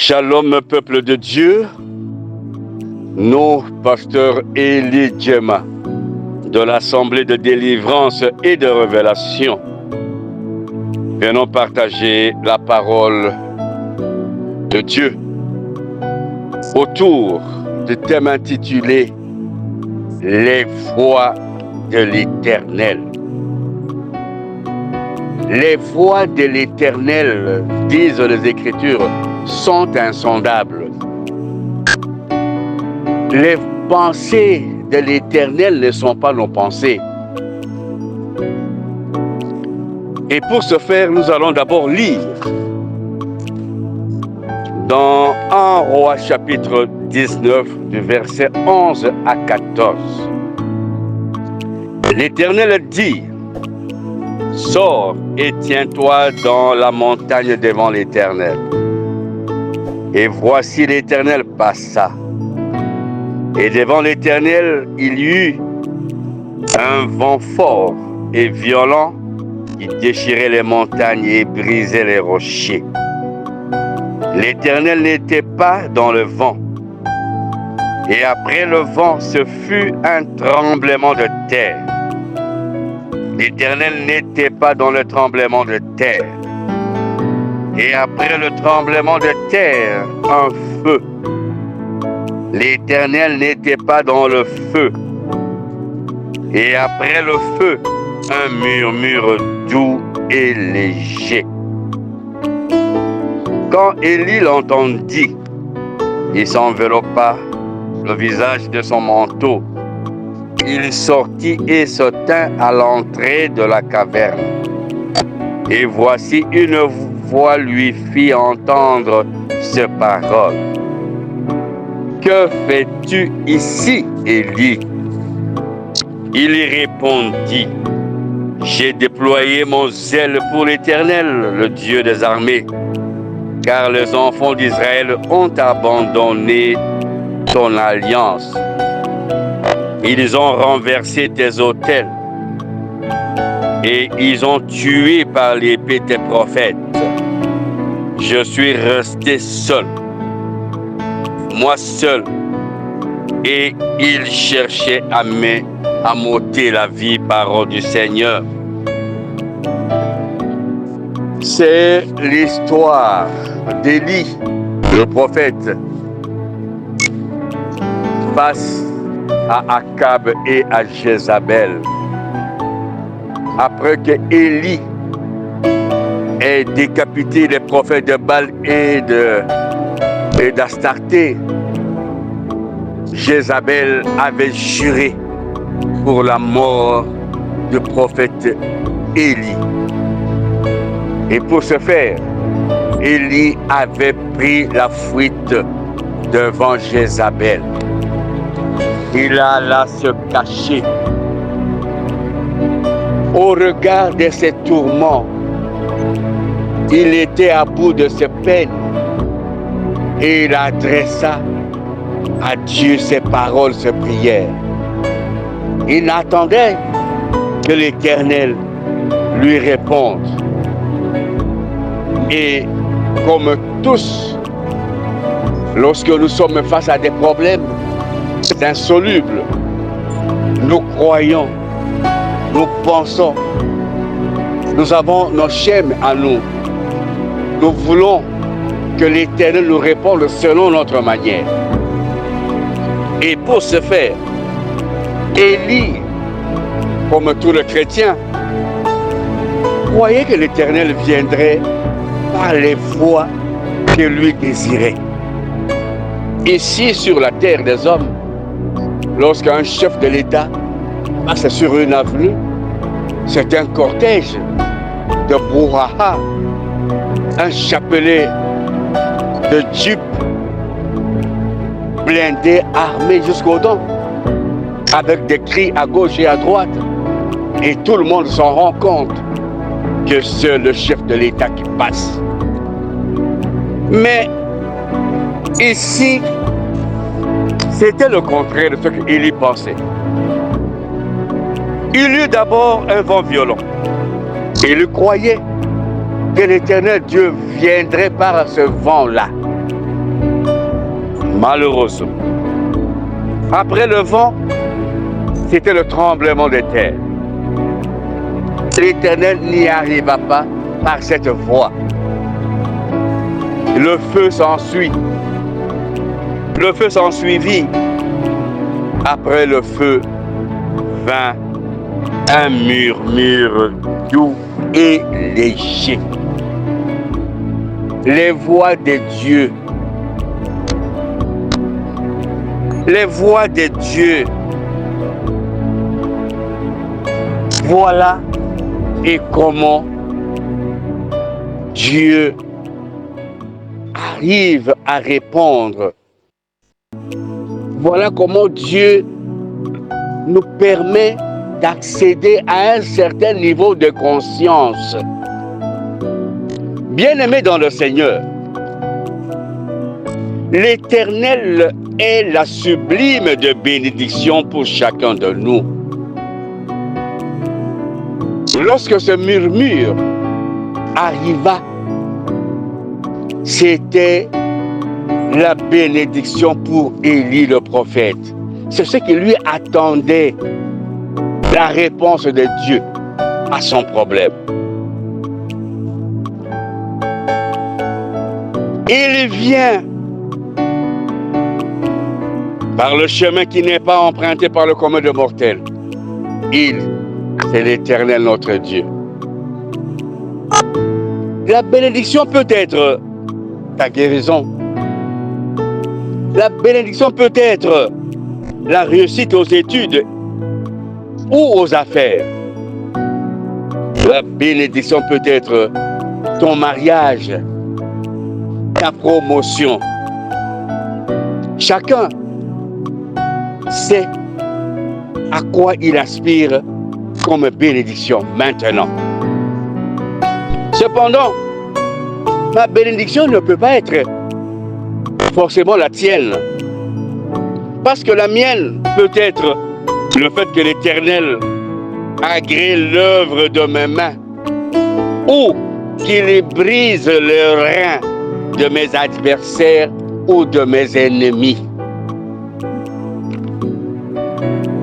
Shalom, peuple de Dieu. Nous, pasteur Élie Djema, de l'Assemblée de délivrance et de révélation, venons partager la parole de Dieu autour du thème intitulé « Les voies de l'Éternel ». Les voies de l'Éternel, disent les Écritures, sont insondables. Les pensées de l'Éternel ne sont pas nos pensées. Et pour ce faire, nous allons d'abord lire dans 1 Roi chapitre 19, du verset 11 à 14. L'Éternel dit: « Sors et tiens-toi dans la montagne devant l'Éternel. » Et voici l'Éternel passa. Et devant l'Éternel, il y eut un vent fort et violent qui déchirait les montagnes et brisait les rochers. L'Éternel n'était pas dans le vent. Et après le vent, ce fut un tremblement de terre. L'Éternel n'était pas dans le tremblement de terre. Et après le tremblement de terre, un feu. L'Éternel n'était pas dans le feu. Et après le feu, un murmure doux et léger. Quand Élie l'entendit, il s'enveloppa le visage de son manteau. Il sortit et se tint à l'entrée de la caverne. Et voici une voix lui fit entendre ces paroles. « Que fais-tu ici, Élie » Il y répondit: « J'ai déployé mon zèle pour l'Éternel, le Dieu des armées, car les enfants d'Israël ont abandonné ton alliance. Ils ont renversé tes autels et ils ont tué par l'épée tes prophètes. Je suis resté seul, moi seul, et ils cherchaient à m'ôter la vie, parole du Seigneur. » C'est l'histoire d'Élie, le prophète, face à Akab et à Jézabel. Après que Élie ait décapité les prophètes de Baal et d'Astarté, Jézabel avait juré pour la mort du prophète Élie. Et pour ce faire, Élie avait pris la fuite devant Jézabel. Il alla se cacher. Au regard de ses tourments, il était à bout de ses peines et il adressa à Dieu ses paroles, ses prières. Il attendait que l'Éternel lui réponde. Et comme tous, lorsque nous sommes face à des problèmes insolubles, nous croyons, nous pensons, nous avons nos schèmes à nous. Nous voulons que l'Éternel nous réponde selon notre manière. Et pour ce faire, Élie, comme tout le chrétien, croyait que l'Éternel viendrait par les voies que lui désirait. Ici, sur la terre des hommes, lorsqu'un chef de l'État passe sur une avenue, c'est un cortège de brouhaha, un chapelet de jeep blindés, armés jusqu'aux dents, avec des cris à gauche et à droite. Et tout le monde s'en rend compte que c'est le chef de l'État qui passe. Mais ici, c'était le contraire de ce qu'Élie pensait. Il y eut d'abord un vent violent. Il croyait que l'Éternel Dieu viendrait par ce vent-là. Malheureusement, après le vent, c'était le tremblement de terre. L'Éternel n'y arriva pas par cette voie. Le feu s'ensuit. Le feu s'ensuivit. Après le feu vint un murmure doux et léger. Les voix de Dieu. Les voix de Dieu. Voilà et comment Dieu arrive à répondre. Voilà comment Dieu nous permet d'accéder à un certain niveau de conscience. Bien-aimés dans le Seigneur, l'Éternel est la sublime de bénédiction pour chacun de nous. Lorsque ce murmure arriva, c'était la bénédiction pour Élie le prophète. C'est ce qui lui attendait, la réponse de Dieu à son problème. Il vient par le chemin qui n'est pas emprunté par le commun de mortels. C'est l'Éternel notre Dieu. La bénédiction peut être ta guérison. La bénédiction peut être la réussite aux études ou aux affaires. La bénédiction peut être ton mariage, ta promotion. Chacun sait à quoi il aspire comme bénédiction maintenant. Cependant, ma bénédiction ne peut pas être forcément la tienne. Parce que la mienne peut être le fait que l'Éternel agrée l'œuvre de mes mains ou qu'il brise le rein de mes adversaires ou de mes ennemis.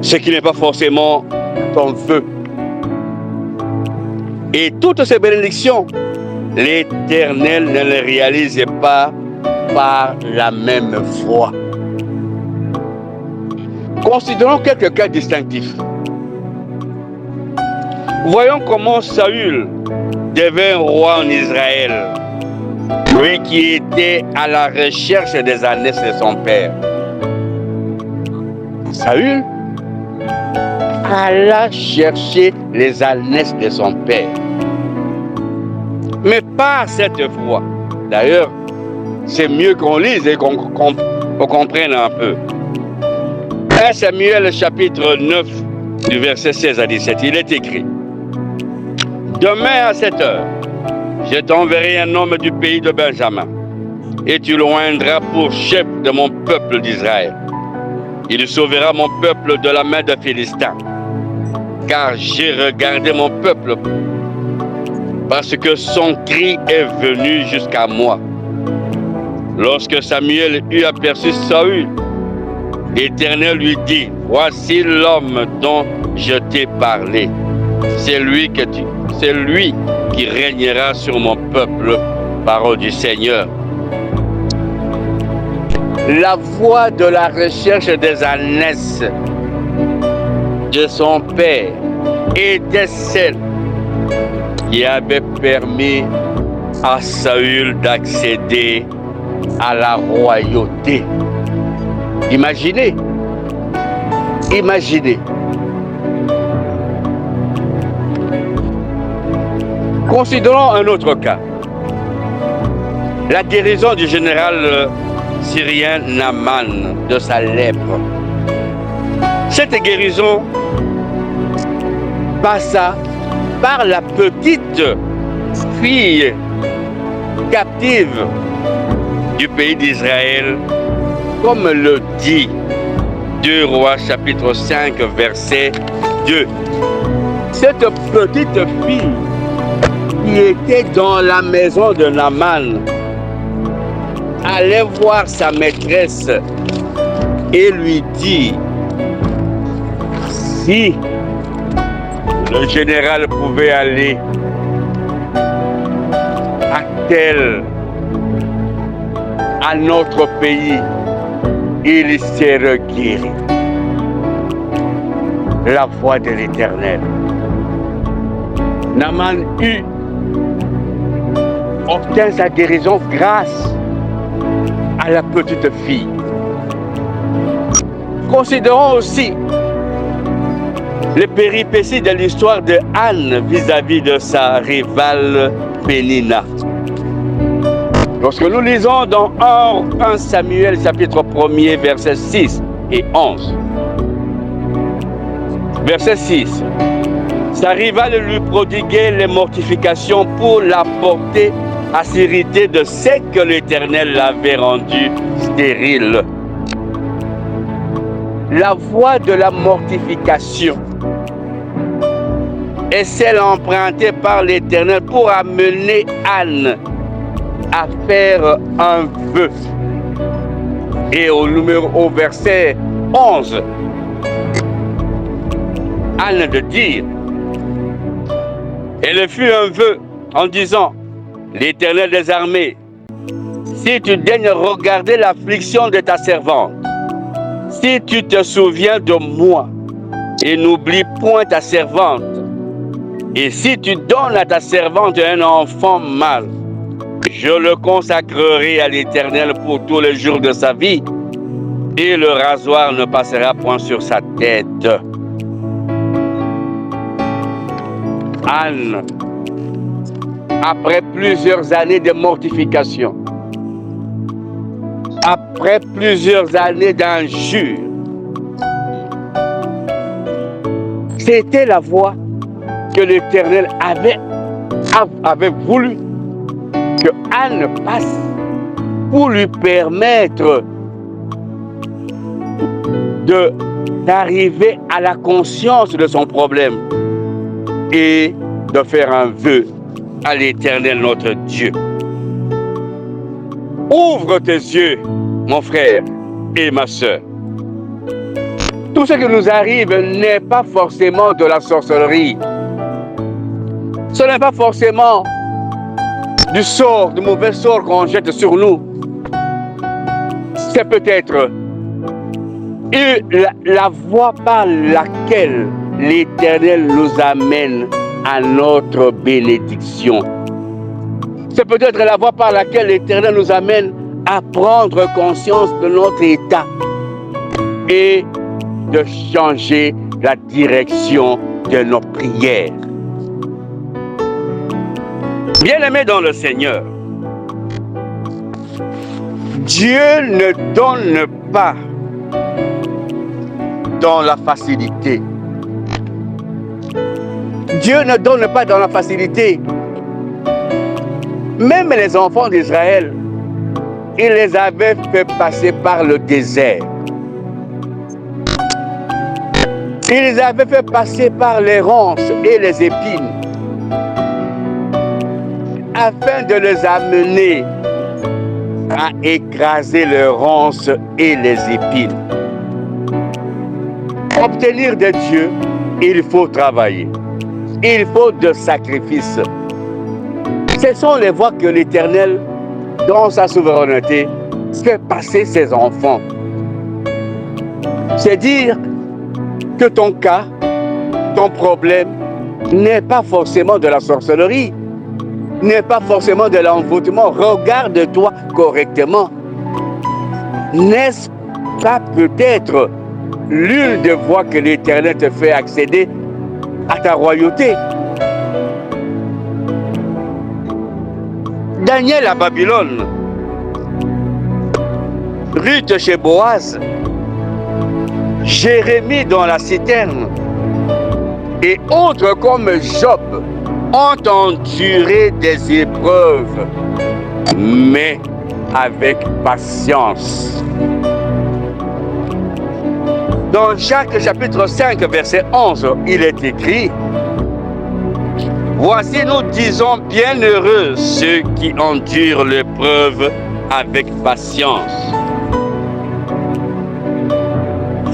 Ce qui n'est pas forcément ton vœu. Et toutes ces bénédictions, l'Éternel ne les réalise pas par la même voie. Considérons quelques cas distinctifs. Voyons comment Saül devint roi en Israël, lui qui était à la recherche des ânesses de son père. Saül alla chercher les ânesses de son père. Mais par cette voie. D'ailleurs, c'est mieux qu'on lise et qu'on comprenne un peu. 1 Samuel chapitre 9 du verset 16 à 17, il est écrit: Demain à cette heure, je t'enverrai un homme du pays de Benjamin, et tu le oindras pour chef de mon peuple d'Israël. Il sauvera mon peuple de la main des Philistins, car j'ai regardé mon peuple, parce que son cri est venu jusqu'à moi. Lorsque Samuel eut aperçu Saül, l'Éternel lui dit: Voici l'homme dont je t'ai parlé. C'est lui qui régnera sur mon peuple. Parole du Seigneur. La voie de la recherche des ânesses de son père était celle qui avait permis à Saül d'accéder à la royauté. Imaginez. Considérons un autre cas. La guérison du général syrien Naaman de sa lèpre. Cette guérison passa par la petite fille captive du pays d'Israël, comme le dit 2 Rois chapitre 5 verset 2. Cette petite fille qui était dans la maison de Naaman allait voir sa maîtresse et lui dit, si le général pouvait aller à notre pays, il serait guéri. La voix de l'Éternel. Naaman obtint sa guérison grâce à la petite fille. Considérons aussi les péripéties de l'histoire de Anne vis-à-vis de sa rivale Pénina. Lorsque nous lisons dans 1 Samuel chapitre 1er versets 6 et 11. Verset 6. Sa rivale lui prodiguait les mortifications pour la porter à s'irriter de ce que l'Éternel l'avait rendu stérile. La voie de la mortification est celle empruntée par l'Éternel pour amener Anne à faire un vœu. Et au verset 11, Anne de dire, elle fut un vœu en disant, l'Éternel des armées, si tu daignes regarder l'affliction de ta servante, si tu te souviens de moi et n'oublie point ta servante, et si tu donnes à ta servante un enfant mâle, je le consacrerai à l'Éternel pour tous les jours de sa vie, et le rasoir ne passera point sur sa tête. Anne, après plusieurs années de mortification, après plusieurs années d'injures, c'était la voie que l'Éternel avait voulu que Anne passe pour lui permettre d'arriver à la conscience de son problème et de faire un vœu à l'Éternel notre Dieu. Ouvre tes yeux, mon frère et ma sœur. Tout ce qui nous arrive n'est pas forcément de la sorcellerie. Ce n'est pas forcément du sort, du mauvais sort qu'on jette sur nous. C'est peut-être la voie par laquelle l'Éternel nous amène à notre bénédiction. C'est peut-être la voie par laquelle l'Éternel nous amène à prendre conscience de notre état et de changer la direction de nos prières. Bien-aimés dans le Seigneur, Dieu ne donne pas dans la facilité. Dieu ne donne pas dans la facilité. Même les enfants d'Israël, il les avait fait passer par le désert. Il les avait fait passer par les ronces et les épines, afin de les amener à écraser les ronces et les épines. Obtenir de Dieu, il faut travailler. Il faut de sacrifices. Ce sont les voies que l'Éternel, dans sa souveraineté, fait passer ses enfants. C'est dire que ton cas, ton problème, n'est pas forcément de la sorcellerie, n'est pas forcément de l'envoûtement. Regarde-toi correctement. N'est-ce pas peut-être l'une des voies que l'Éternel te fait accéder à ta royauté? Daniel à Babylone, Ruth chez Boaz, Jérémie dans la citerne et autres comme Job ont enduré des épreuves, mais avec patience. Dans Jacques chapitre 5, verset 11, il est écrit, « Voici nous disons bienheureux ceux qui endurent l'épreuve avec patience.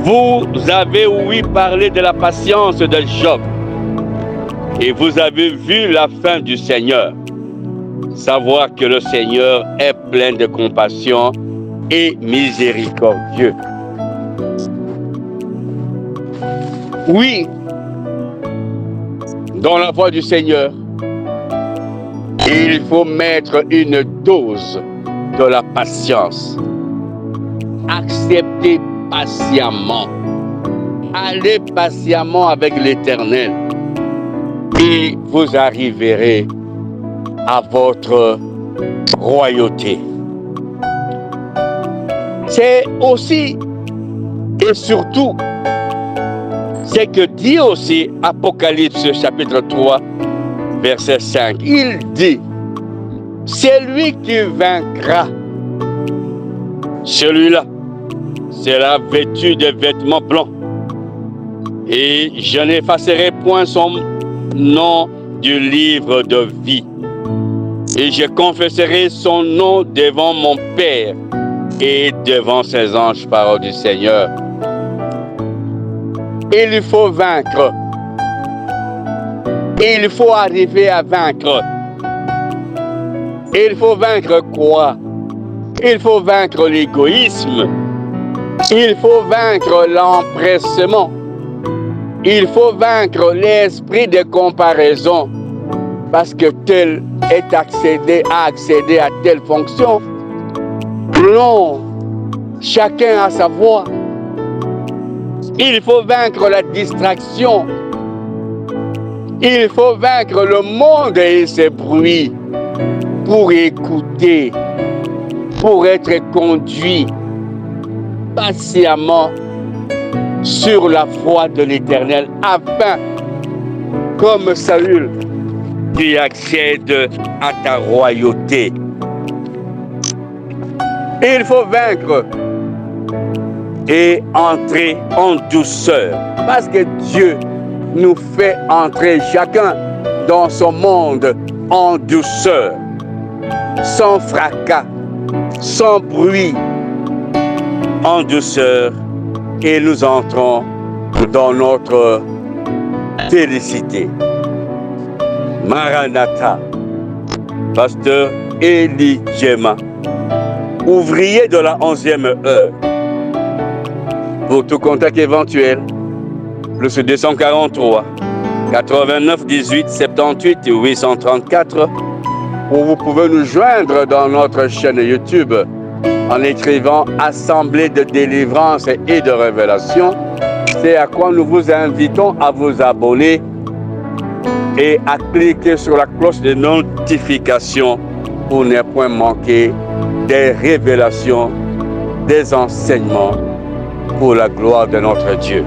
Vous avez ouï parler de la patience de Job et vous avez vu la fin du Seigneur. Savoir que le Seigneur est plein de compassion et miséricordieux. Oui, dans la voie du Seigneur, il faut mettre une dose de la patience. Acceptez patiemment. Allez patiemment avec l'Éternel et vous arriverez à votre royauté. C'est aussi et surtout c'est que dit aussi Apocalypse chapitre 3 verset 5. Il dit, c'est lui qui vaincra. Celui-là sera vêtu de vêtements blancs et je n'effacerai point son nom du livre de vie. Et je confesserai son nom devant mon Père et devant ses anges, parole du Seigneur. Il faut vaincre. Il faut arriver à vaincre. Il faut vaincre quoi? Il faut vaincre l'égoïsme. Il faut vaincre l'empressement. Il faut vaincre l'esprit de comparaison. Parce que tel a accédé à telle fonction. Non, chacun a sa voie. Il faut vaincre la distraction. Il faut vaincre le monde et ses bruits pour écouter, pour être conduit patiemment sur la voie de l'Éternel, afin, comme Saül, tu accèdes à ta royauté. Il faut vaincre et entrer en douceur, parce que Dieu nous fait entrer chacun dans son monde en douceur, sans fracas, sans bruit, en douceur, et nous entrons dans notre félicité. Maranatha, pasteur Eli Djema, ouvrier de la 11e heure. Pour tout contact éventuel, plus 243 89 18 78 834, où vous pouvez nous joindre dans notre chaîne YouTube en écrivant Assemblée de délivrance et de révélation. C'est à quoi nous vous invitons à vous abonner et à cliquer sur la cloche de notification pour ne point manquer des révélations, des enseignements pour la gloire de notre Dieu.